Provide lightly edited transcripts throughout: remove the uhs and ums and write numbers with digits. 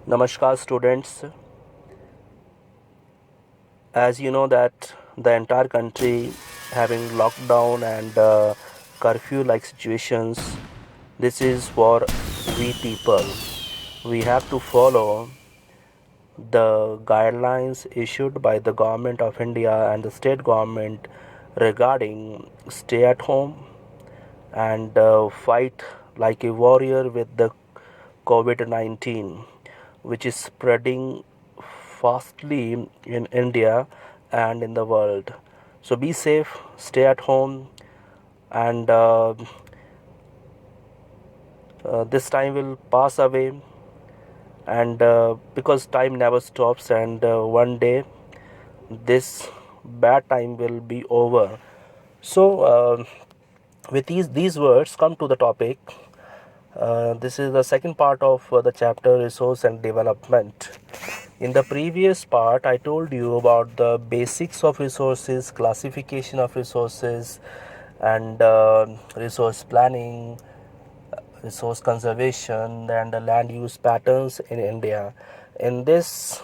Namaskar students. As you know that the entire country having lockdown and curfew like situations, this is for we people. We have to follow the guidelines issued by the government of India and the state government regarding stay at home and fight like a warrior with the COVID-19, which is spreading fastly in India and in the world. So be safe, stay at home, and this time will pass away. And because time never stops, and one day this bad time will be over. So, with these words, come to the topic. This is the second part of the chapter resource and development. In the previous part, I told you about the basics of resources, classification of resources, and resource planning, resource conservation, and the land use patterns in India. In this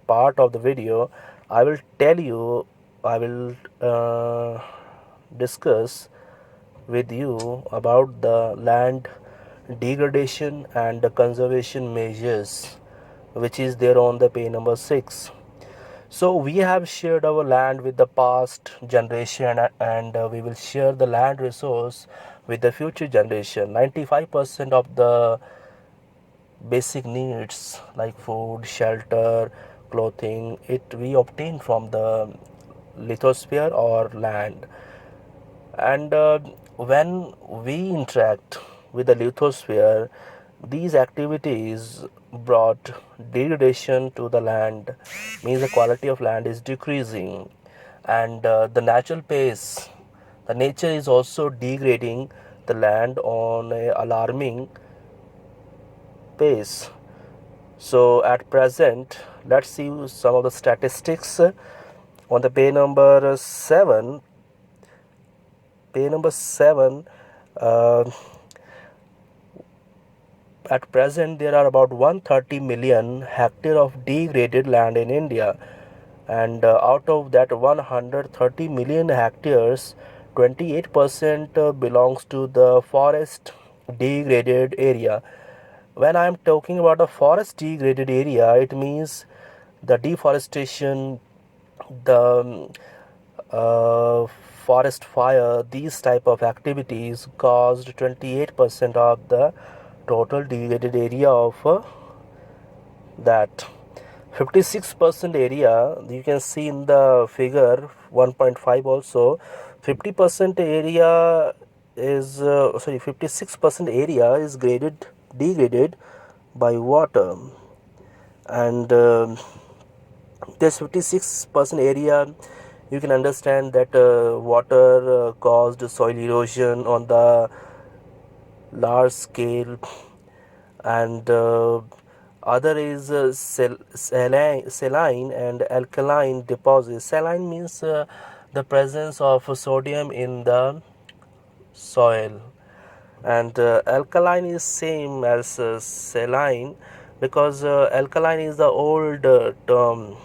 part of the video, I will tell you, I will discuss with you about the land degradation and the conservation measures which is there on the page number 6. So we have shared our land with the past generation, and we will share the land resource with the future generation. 95% of the basic needs like food, shelter, clothing, it we obtain from the lithosphere or land. And when we interact with the lithosphere, these activities brought degradation to the land, means the quality of land is decreasing, and the natural pace, the nature is also degrading the land on a alarming pace. So at present, let's see some of the statistics on the page number 7. Page number 7. At present, there are about 130 million hectare of degraded land in India, and out of that 130 million hectares, 28% belongs to the forest degraded area. When I am talking about the forest degraded area, it means the deforestation, the forest fire, these type of activities caused 28% of the total degraded area of that. 56% area, you can see in the figure 1.5 also. 50% area is 56% area is degraded by water, and this 56% area, you can understand that water caused soil erosion on the large scale, and other is saline and alkaline deposits. Saline means the presence of sodium in the soil, and alkaline is same as saline, because alkaline is the old term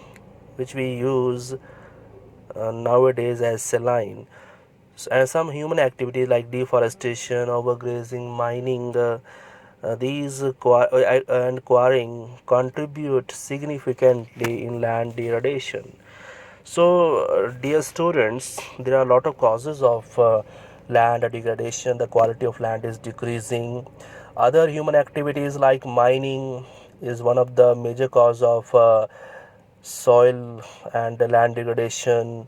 which we use nowadays as saline. And some human activities like deforestation, overgrazing, mining, these and quarrying contribute significantly in land degradation. So, dear students, there are a lot of causes of land degradation. The quality of land is decreasing. Other human activities like mining is one of the major cause of soil and land degradation.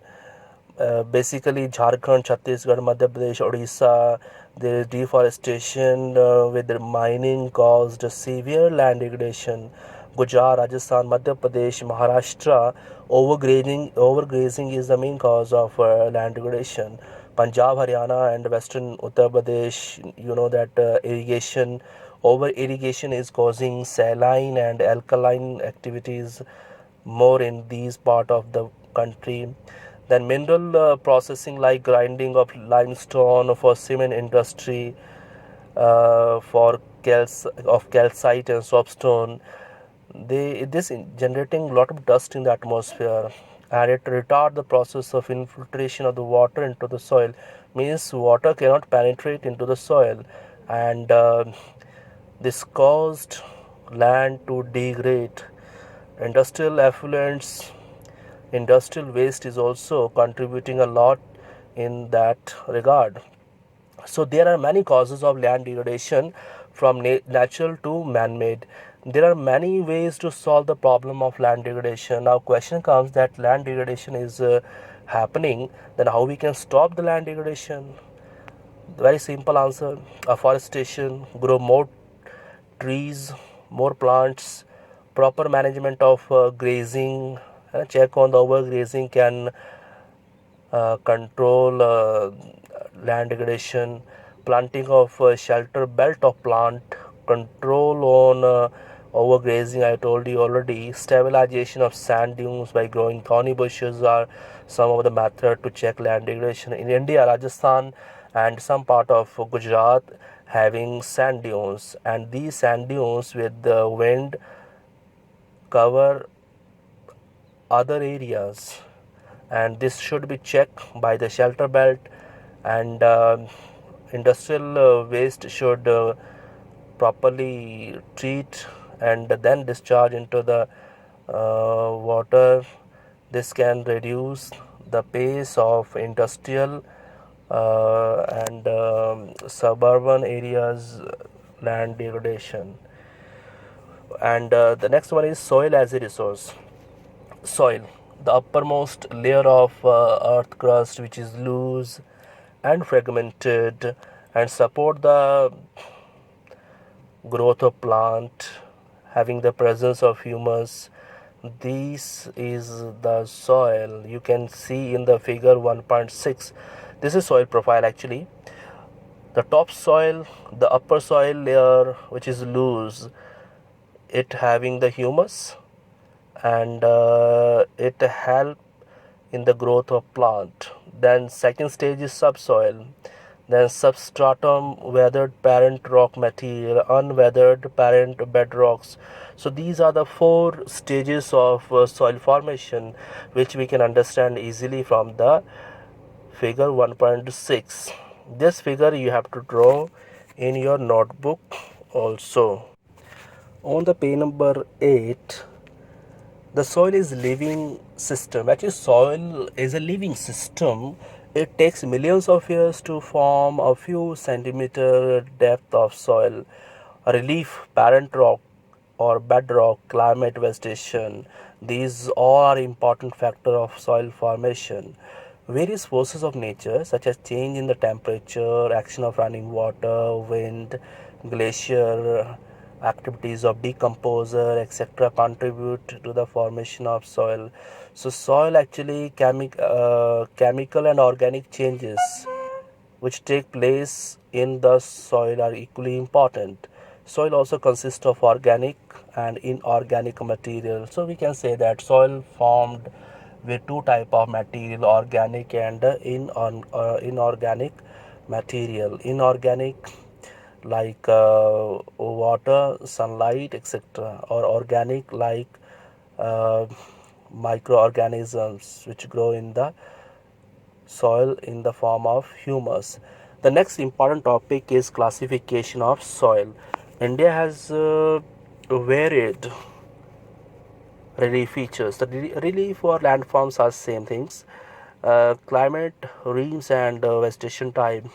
Basically, Jharkhand, Chhattisgarh, Madhya Pradesh, Odisha, there is deforestation with the mining caused severe land degradation. Gujarat, Rajasthan, Madhya Pradesh, Maharashtra, overgrazing is the main cause of land degradation. Punjab, Haryana, and Western Uttar Pradesh, you know that over irrigation is causing saline and alkaline activities more in these part of the country. Then mineral processing like grinding of limestone for cement industry, for calcite and soapstone, this generating a lot of dust in the atmosphere, and it retard the process of infiltration of the water into the soil. Means water cannot penetrate into the soil, and this caused land to degrade. Industrial effluents, industrial waste is also contributing a lot in that regard. So there are many causes of land degradation, from natural to man-made. There are many ways to solve the problem of land degradation. Now question comes that land degradation is happening, then how we can stop the land degradation? Very simple answer: afforestation, grow more trees, more plants, proper management of grazing, check on the overgrazing can control land degradation, planting of shelter belt of plant, control on overgrazing, I told you already, stabilization of sand dunes by growing thorny bushes are some of the method to check land degradation. In India, Rajasthan and some part of Gujarat having sand dunes, and these sand dunes with the wind cover other areas, and this should be checked by the shelter belt, and industrial waste should properly treat and then discharge into the water. This can reduce the pace of industrial and suburban areas land degradation. And the next one is soil as a resource. Soil, the uppermost layer of earth crust, which is loose and fragmented and support the growth of plant, having the presence of humus. This is the soil you can see in the figure 1.6. This is soil profile actually. The top soil, the upper soil layer, which is loose, it having the humus, and it help in the growth of plant. Then second stage is subsoil, then substratum, weathered parent rock material, unweathered parent bedrocks. So these are the four stages of soil formation, which we can understand easily from the figure 1.6. This figure you have to draw in your notebook also. On the page number 8, the soil is living system. Actually, soil is a living system. It takes millions of years to form a few centimeter depth of soil. Relief, parent rock or bedrock, climate, vegetation. These all are important factors of soil formation. Various forces of nature such as change in the temperature, action of running water, wind, glacier, activities of decomposer, etc. contribute to the formation of soil. So soil actually chemical and organic changes which take place in the soil are equally important. Soil also consists of organic and inorganic material. So we can say that soil formed with two type of material, organic and inorganic material. Inorganic like water, sunlight, etc., or organic like uh, microorganisms which grow in the soil in the form of humus. The next important topic is classification of soil. India has varied relief features. The relief or landforms are same things. Climate, rains and vegetation type,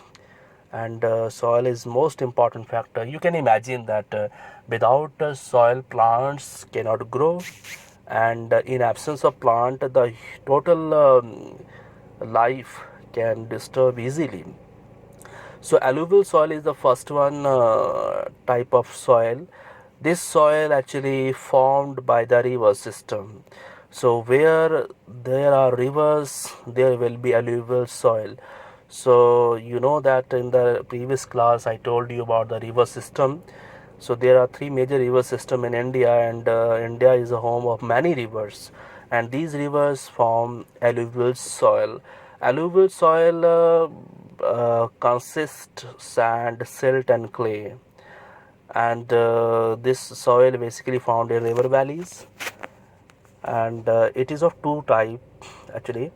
and soil is most important factor. You can imagine that without soil plants cannot grow, and in absence of plant the total life can disturb easily. So alluvial soil is the first one type of soil. This soil actually formed by the river system. So where there are rivers, there will be alluvial soil. So you know that in the previous class I told you about the river system. So there are three major river system in India, and India is a home of many rivers, and these rivers form alluvial soil. Alluvial soil consist sand, silt and clay, and this soil basically found in river valleys, and it is of two type actually.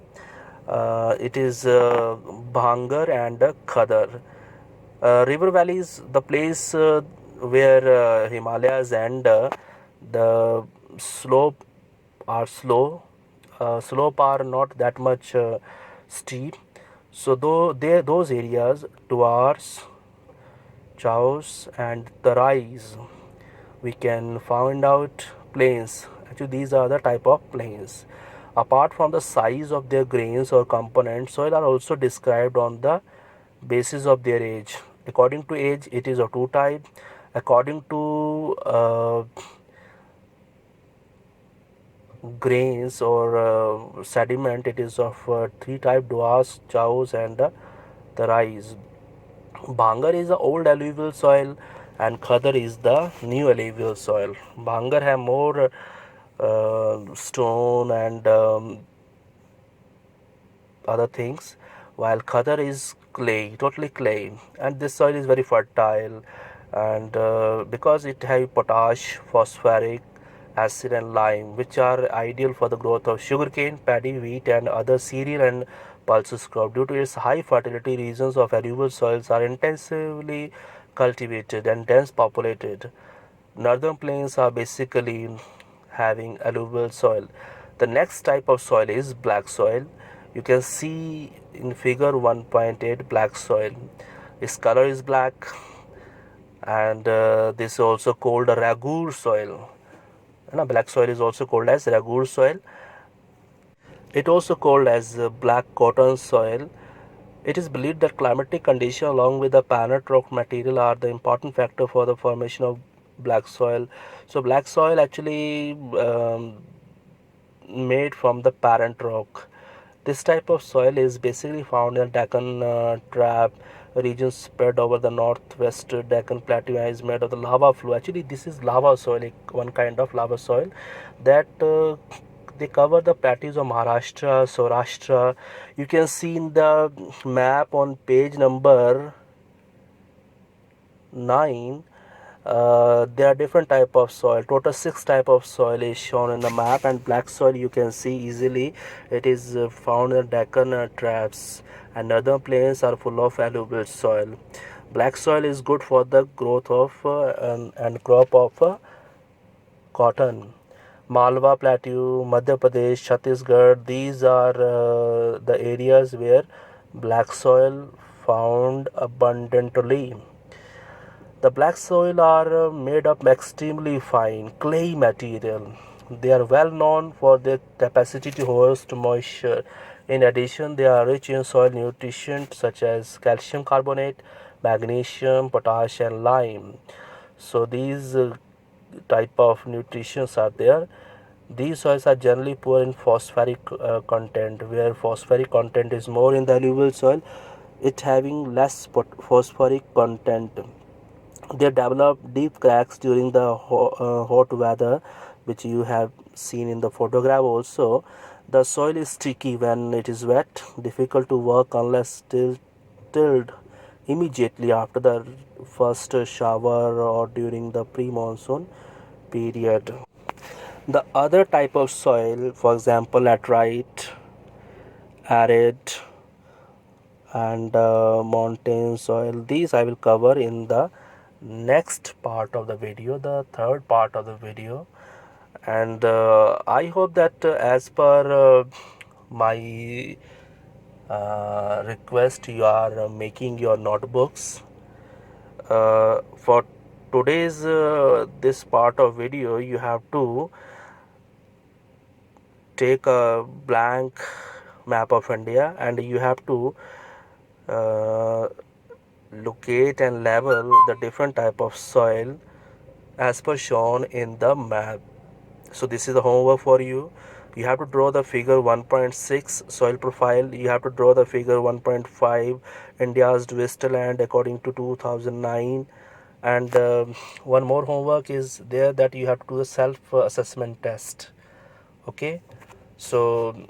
It is Bhangar and Khadar. River valley is the place where Himalayas and the slope are slope are not that much steep. So though there those areas, Dwars, Chaos and Tarais, we can find out plains. Actually, these are the type of plains. Apart from the size of their grains or components, soil are also described on the basis of their age. According to age, it is of two type. According to grains or sediment, it is of three type: Duas, Chaos and the rice. Bhangar is the old alluvial soil and Khadar is the new alluvial soil. Bhangar have more stone and other things, while Khadar is clay, totally clay, and this soil is very fertile, and because it have potash, phosphoric acid and lime, which are ideal for the growth of sugarcane, paddy, wheat and other cereal and pulses crop. Due to its high fertility, regions of alluvial soils are intensively cultivated and dense populated. Northern plains are basically having alluvial soil. The next type of soil is black soil. You can see in figure 1.8 black soil. Its color is black, and this is also called a ragur soil. Black soil is also called as ragur soil. It also called as black cotton soil. It is believed that climatic conditions along with the parent rock material are the important factor for the formation of black soil. So black soil actually made from the parent rock. This type of soil is basically found in Deccan Trap region spread over the northwest Deccan Plateau and is made of the lava flow. Actually, this is lava soil, like one kind of lava soil that they cover the plateaus of Maharashtra, Saurashtra. You can see in the map on page number 9. There are different type of soil. Total 6 type of soil is shown in the map, and black soil you can see easily. It is found in Deccan traps, and other plains are full of alluvial soil. Black soil is good for the growth of and crop of cotton. Malwa Plateau, Madhya Pradesh, Chhattisgarh, these are the areas where black soil found abundantly. The black soil are made of extremely fine clay material. They are well known for their capacity to host moisture. In addition, they are rich in soil nutrients such as calcium carbonate, magnesium, potash and lime. So these type of nutrients are there. These soils are generally poor in phosphoric content, where phosphoric content is more in the alluvial soil, it having less phosphoric content. They develop deep cracks during the hot weather, which you have seen in the photograph also. The soil is sticky when it is wet, difficult to work unless tilled immediately after the first shower or during the pre-monsoon period. The other type of soil, for example, laterite, arid, and mountain soil, these I will cover in the next part of the video, the third part of the video. And I hope that as per my request, you are making your notebooks. For today's this part of video, you have to take a blank map of India, and you have to uh, locate and level the different type of soil as per shown in the map. So this is the homework for you. You have to draw the figure 1.6 soil profile. You have to draw the figure 1.5 India's wasteland according to 2009. And one more homework is there, that you have to do the self assessment test. Okay, so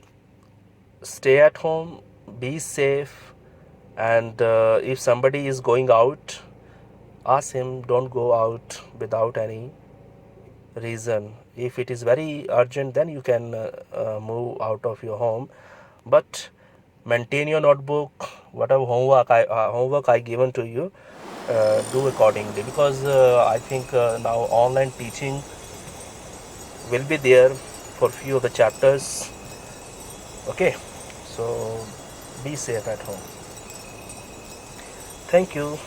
stay at home, be safe, and if somebody is going out ask him, don't go out without any reason. If it is very urgent, then you can move out of your home, but maintain your notebook. Whatever homework I given to you, do accordingly, because I think now online teaching will be there for few of the chapters. Okay, so be safe at home. Thank you.